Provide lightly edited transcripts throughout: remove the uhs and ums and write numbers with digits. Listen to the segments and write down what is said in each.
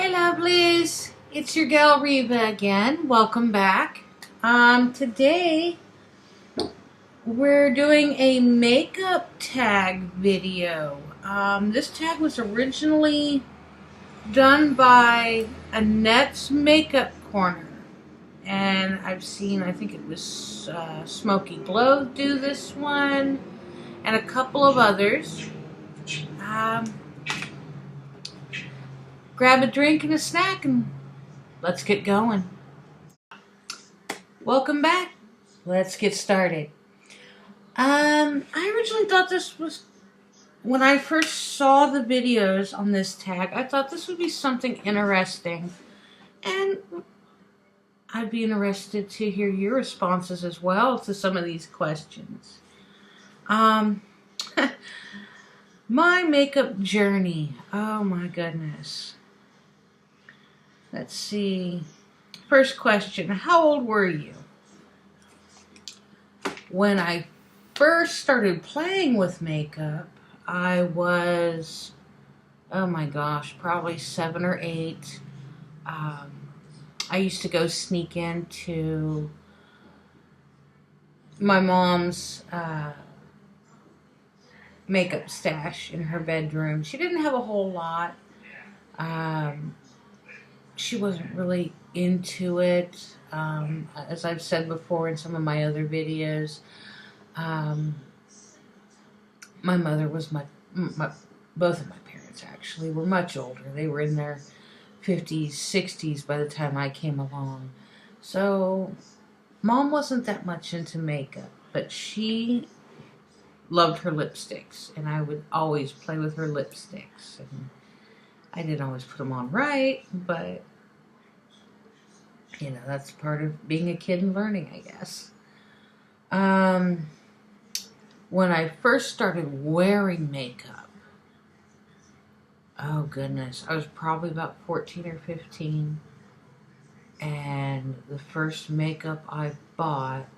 Hey lovelies, it's your gal Reva again. Welcome back. Today we're doing a makeup tag video. This tag was originally done by Annette's Makeup Corner. And I've seen, I think it was Smoky Glow do this one, and a couple of others. Grab a drink and a snack and let's get going. Welcome back. Let's get started. I originally thought this was, when I first saw the videos on this tag, I thought this would be something interesting. And I'd be interested to hear your responses as well to some of these questions. My makeup journey. Oh my goodness. Let's see. First question, how old were you? When I first started playing with makeup, I was, oh my gosh, probably 7 or 8. I used to go sneak into my mom's makeup stash in her bedroom. She didn't have a whole lot. She wasn't really into it. As I've said before in some of my other videos, my mother was both of my parents actually were much older. They were in their 50s, 60s by the time I came along. So Mom wasn't that much into makeup, but she loved her lipsticks, and I would always play with her lipsticks. And I didn't always put them on right, but you know, that's part of being a kid and learning, I guess. When I first started wearing makeup, oh goodness, I was probably about 14 or 15. And the first makeup I bought,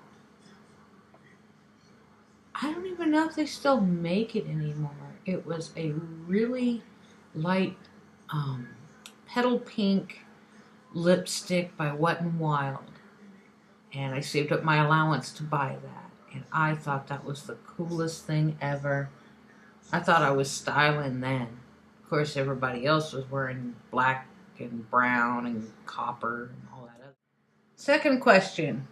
I don't even know if they still make it anymore. It was a really light petal pink lipstick by Wet n Wild, and I saved up my allowance to buy that, and I thought that was the coolest thing ever. I thought I was styling then. Of course, everybody else was wearing black and brown and copper and all that other. Second question,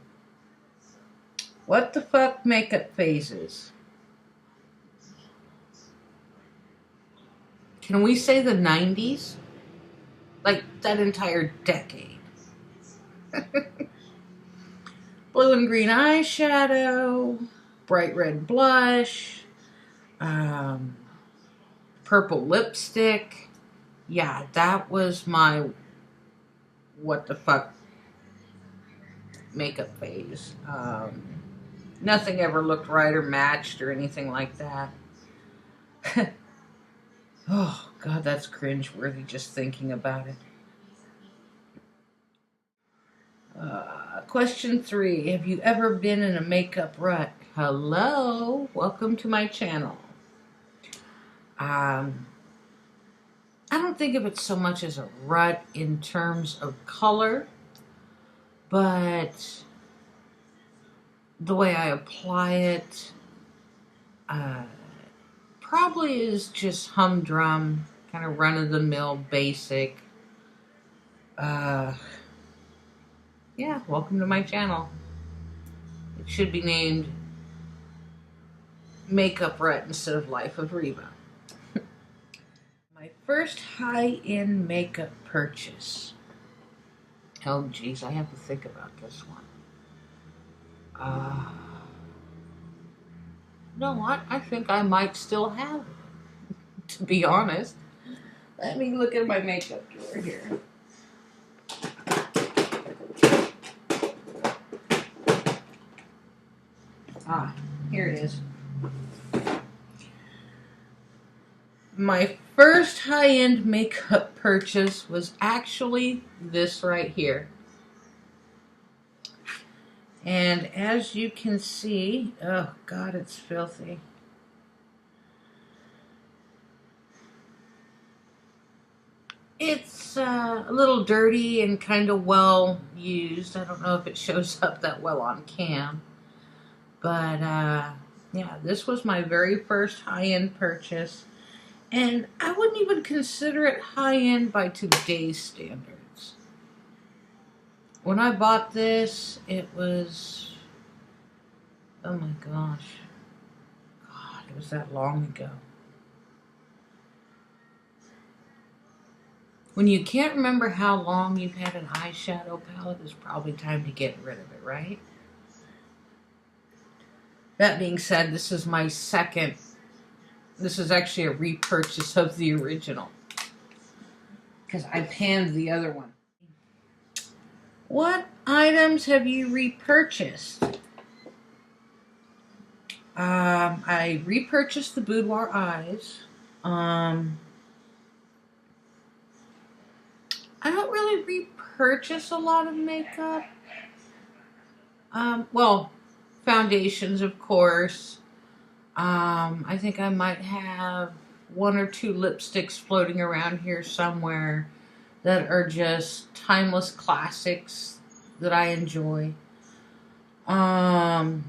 what the fuck makeup phases? Can we say the 90s? Like that entire decade. Blue and green eyeshadow, bright red blush, purple lipstick. Yeah, that was my what the fuck makeup phase. Nothing ever looked right or matched or anything like that. Oh, God, that's cringeworthy just thinking about it. Question 3. Have you ever been in a makeup rut? Hello. Welcome to my channel. I don't think of it so much as a rut in terms of color, but the way I apply it probably is just humdrum, kind of run-of-the-mill, basic. Yeah, welcome to my channel. It should be named Makeup Rut instead of Life of Reva. My first high-end makeup purchase. Oh, geez, I have to think about this one. You know what? I think I might still have it, to be honest. Let me look at my makeup drawer here. Ah, here it is. My first high-end makeup purchase was actually this right here. And as you can see, oh God, it's filthy. It's a little dirty and kind of well used. I don't know if it shows up that well on cam. But yeah, this was my very first high-end purchase. And I wouldn't even consider it high-end by today's standards. When I bought this, it was, oh my gosh. God, it was that long ago. When you can't remember how long you've had an eyeshadow palette, it's probably time to get rid of it, right? That being said, this is my second. This is actually a repurchase of the original, because I panned the other one. What items have you repurchased? I repurchased the boudoir eyes. I don't really repurchase a lot of makeup. Well, foundations, of course. I think I might have 1 or 2 lipsticks floating around here somewhere that are just timeless classics that I enjoy. Yeah,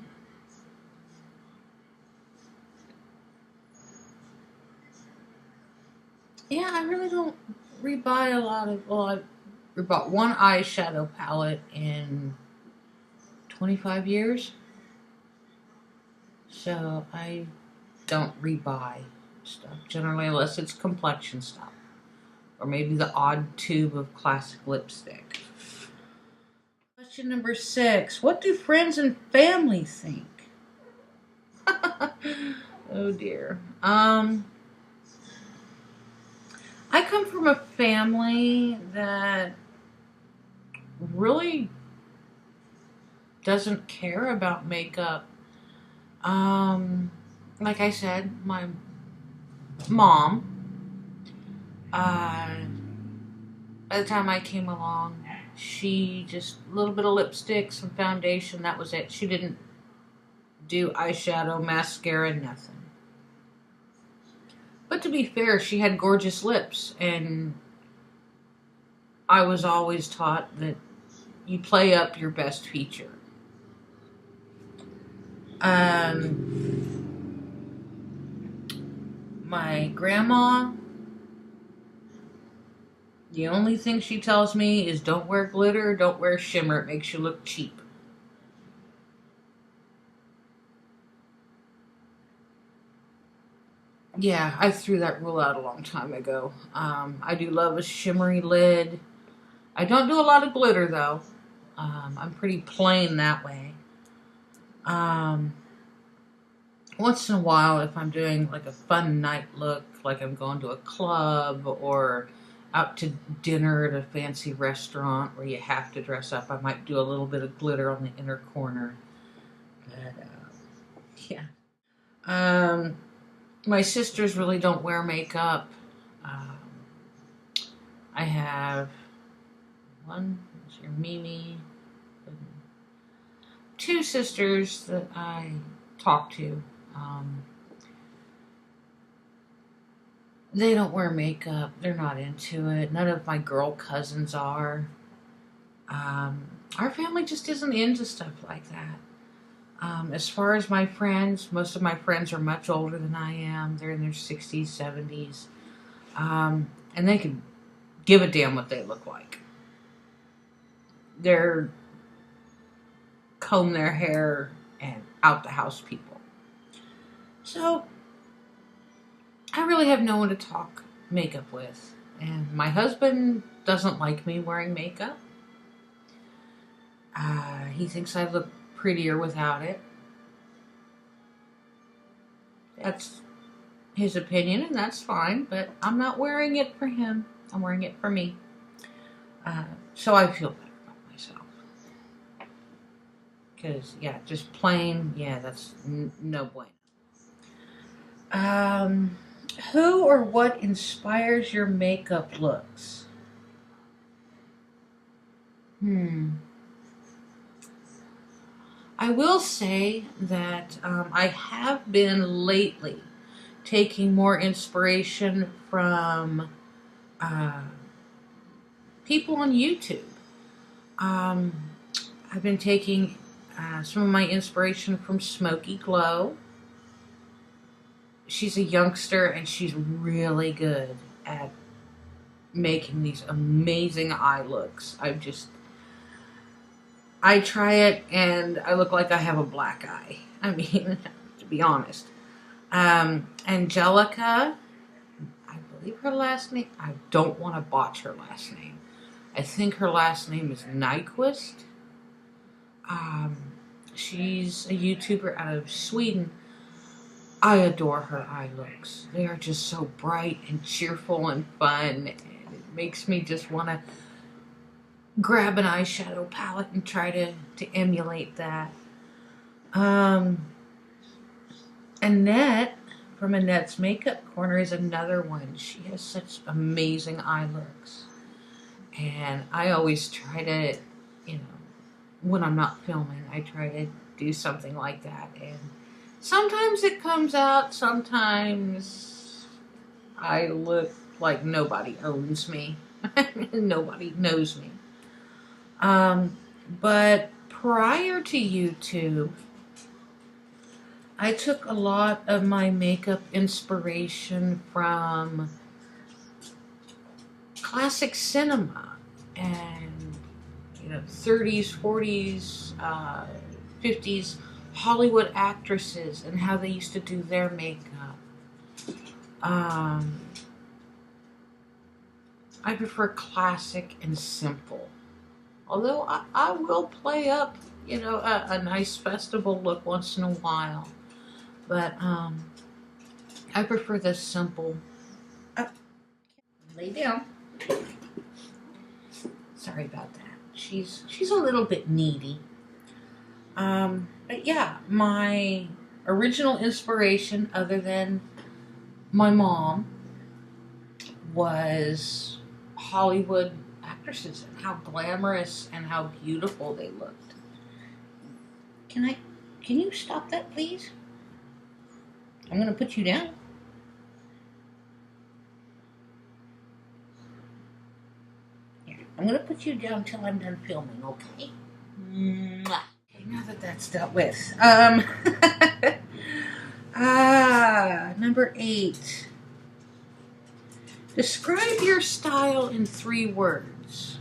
I really don't rebuy a lot of, well, I bought one eyeshadow palette in 25 years. So I don't rebuy stuff generally unless it's complexion stuff. Or maybe the odd tube of classic lipstick. Question number 6. What do friends and family think? Oh dear. I come from a family that really doesn't care about makeup. Like I said, my mom, by the time I came along, she just, a little bit of lipstick, some foundation, that was it. She didn't do eyeshadow, mascara, nothing. But to be fair, she had gorgeous lips, and I was always taught that you play up your best feature. My grandma, the only thing she tells me is don't wear glitter, don't wear shimmer, it makes you look cheap. Yeah, I threw that rule out a long time ago. I do love a shimmery lid. I don't do a lot of glitter though. I'm pretty plain that way. Once in a while, if I'm doing like a fun night look, like I'm going to a club or out to dinner at a fancy restaurant where you have to dress up, I might do a little bit of glitter on the inner corner. But, yeah. My sisters really don't wear makeup. I have one, is your Mimi, 2 sisters that I talk to. They don't wear makeup. They're not into it. None of my girl cousins are. Our family just isn't into stuff like that. As far as my friends, most of my friends are much older than I am. They're in their 60s, 70s. And they can give a damn what they look like. They're comb their hair and out the house people. So I really have no one to talk makeup with. And my husband doesn't like me wearing makeup. He thinks I look prettier without it. That's his opinion, and that's fine, but I'm not wearing it for him. I'm wearing it for me. So I feel better about myself. Because, yeah, just plain, yeah, that's no bueno. Who or what inspires your makeup looks? I will say that I have been lately taking more inspiration from people on YouTube. I've been taking some of my inspiration from Smoky Glow. She's a youngster and she's really good at making these amazing eye looks. I try it and I look like I have a black eye. I mean, to be honest. Angelica, I believe her last name, I don't want to botch her last name. I think her last name is Nyquist. She's a YouTuber out of Sweden. I adore her eye looks. They are just so bright and cheerful and fun, and it makes me just want to grab an eyeshadow palette and try to emulate that. Annette from Annette's Makeup Corner is another one. She has such amazing eye looks. And I always try to, when I'm not filming, I try to do something like that. And sometimes it comes out, sometimes I look like nobody owns me. Nobody knows me. But prior to YouTube, I took a lot of my makeup inspiration from classic cinema and 30s, 40s, 50s Hollywood actresses and how they used to do their makeup. I prefer classic and simple. Although I will play up, a nice festival look once in a while. But I prefer the simple. Lay down. Sorry about that. She's a little bit needy. But yeah, my original inspiration, other than my mom, was Hollywood actresses and how glamorous and how beautiful they looked. Can you stop that, please? I'm going to put you down. Here, I'm going to put you down till I'm done filming, okay? Mwah. Okay, now that that's dealt with. Number 8. Describe your style in 3 words.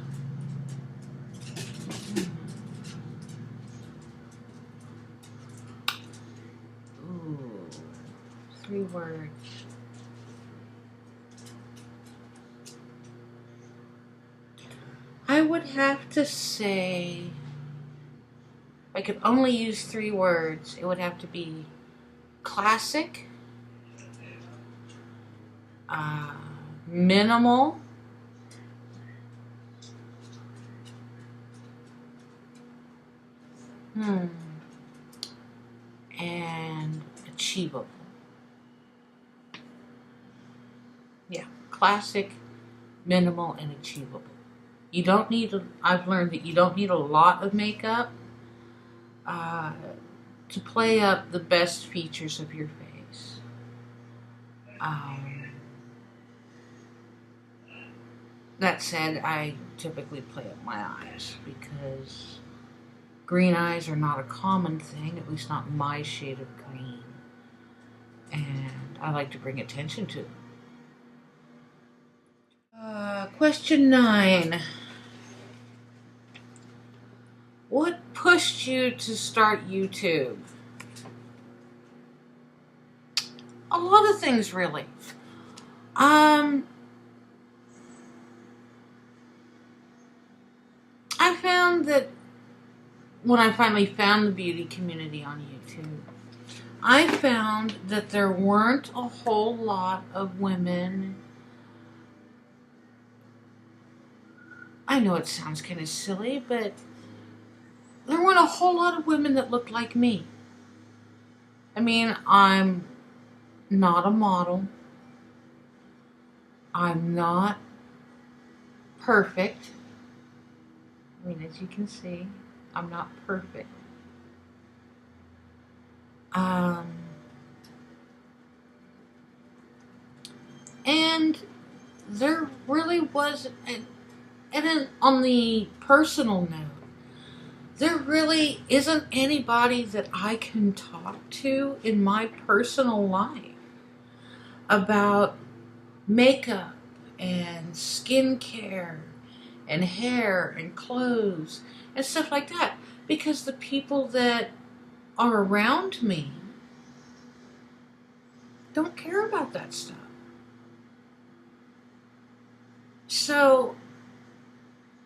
Ooh, 3 words. I would have to say, if I could only use 3 words, it would have to be classic, minimal, and achievable. Yeah, classic, minimal, and achievable. You don't need, I've learned that you don't need a lot of makeup to play up the best features of your face. That said, I typically play up my eyes because green eyes are not a common thing, at least not my shade of green. And I like to bring attention to them. Question 9. What pushed you to start YouTube? A lot of things, really. I found that when I finally found the beauty community on YouTube, I found that there weren't a whole lot of women. I know it sounds kind of silly, but there weren't a whole lot of women that looked like me. I mean, I'm not a model. I'm not perfect. I mean, as you can see, I'm not perfect. And there really wasn't And then on the personal note, there really isn't anybody that I can talk to in my personal life about makeup and skincare and hair and clothes and stuff like that, because the people that are around me don't care about that stuff. So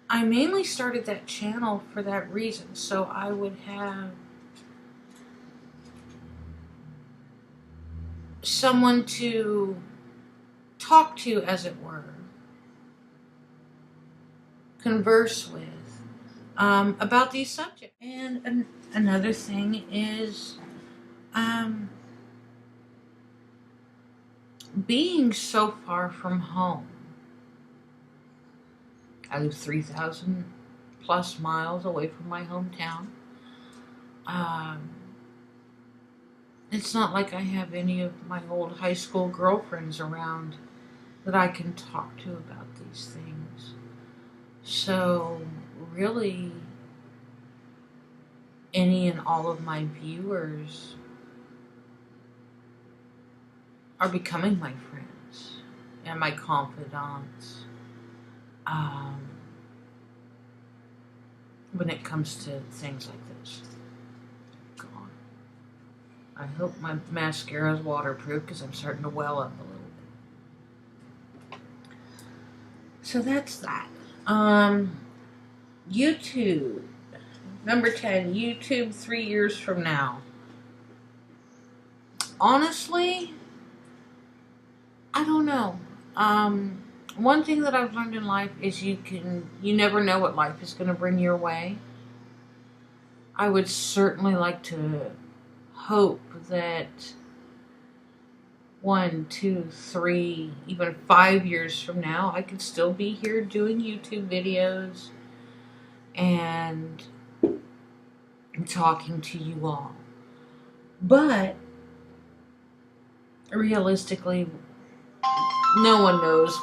I mainly started that channel for that reason, so I would have someone to talk to, as it were, converse with, about these subjects. And another thing is being so far from home. I live 3,000 plus miles away from my hometown. It's not like I have any of my old high school girlfriends around that I can talk to about these things. So really, any and all of my viewers are becoming my friends and my confidants when it comes to things like this. God, I hope my mascara is waterproof because I'm starting to well up a little bit. So that's that. YouTube. Number 10, YouTube 3 years from now. Honestly, I don't know. One thing that I've learned in life is you never know what life is going to bring your way. I would certainly like to hope that 1, 2, 3, even 5 years from now, I could still be here doing YouTube videos and talking to you all. But realistically, no one knows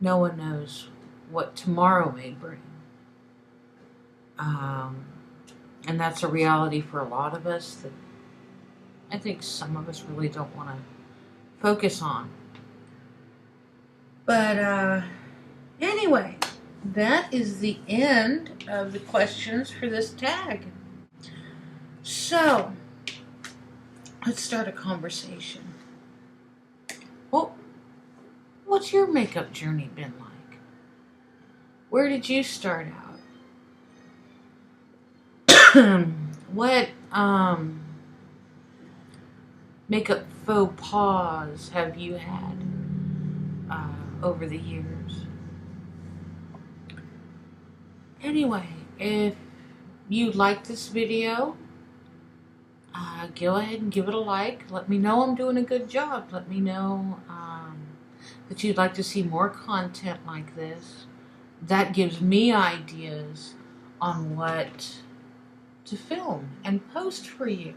no one knows what tomorrow may bring. And that's a reality for a lot of us that I think some of us really don't want to focus on. But anyway, that is the end of the questions for this tag. So, let's start a conversation. Well, what's your makeup journey been like? Where did you start out? What makeup faux pas have you had over the years? Anyway, if you like this video, go ahead and give it a like. Let me know I'm doing a good job. Let me know that you'd like to see more content like this. That gives me ideas on what to film and post for you.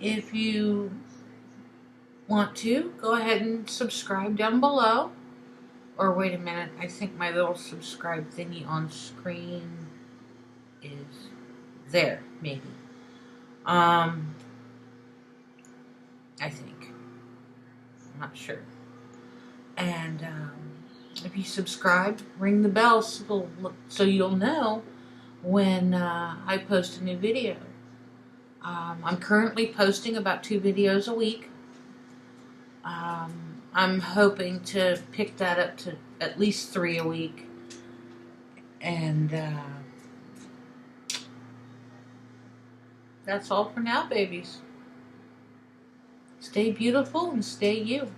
If you want to, go ahead and subscribe down below. Or wait a minute, I think my little subscribe thingy on screen is there, maybe. I think. I'm not sure. And if you subscribe, ring the bell so you'll know when I post a new video. I'm currently posting about 2 videos a week. I'm hoping to pick that up to at least 3 a week. And that's all for now, babies. Stay beautiful and stay you.